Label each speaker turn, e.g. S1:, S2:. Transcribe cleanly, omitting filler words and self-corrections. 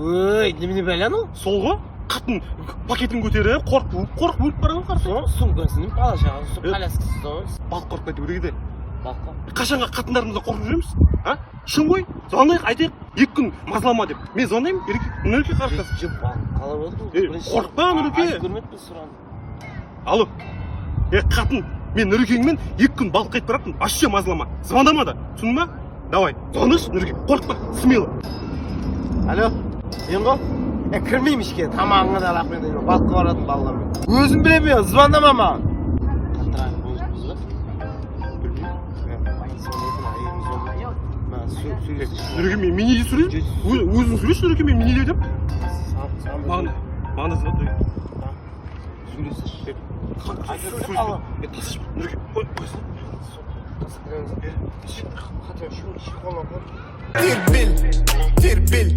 S1: Ой, немене бәле анау?
S2: Сол ғой? Қатын пакетін көтеріп, қорқып өліп бара ма қарсы?
S1: Сумкасын, бала шағасы, коляскасы.
S2: Балық қорқпайды өреге де.
S1: Балқа.
S2: Қашанға қатындарымыздан қорқып жүреміз? А? Шын ғой? Звондайық, айтайық, 2 күн мазалама деп. Мен звондаймын, Нұреке қарсылас.
S1: Жеп қалай болды?
S2: Қорықпа, Нұреке.
S1: Көрмеппін сұраны.
S2: Алло. Қатын, мен Нұрекеңмен 2 күн балық қайтып баратын. Вообще мазалама. Звондама да. Түсіндің ма? Давай, звоныш, Нұреке. Қорықпа, смело.
S1: Алло, мен ғой? Кірмеймін ішке, тамағыңа да алап бердім. Балыққа баратын балалармен. Өзім білемін, звондама маған. Қаттырақ өзіміз ба?
S2: Нұреке, мен не де сөйлеймін? Өзің сөйлеші, Нұреке, мен не дедім? Маған да звондайды.
S1: Сөйлесіз.
S2: Тасыш, Нұреке, қойсын.
S1: Хотя, şu koluna koy.
S3: Terbil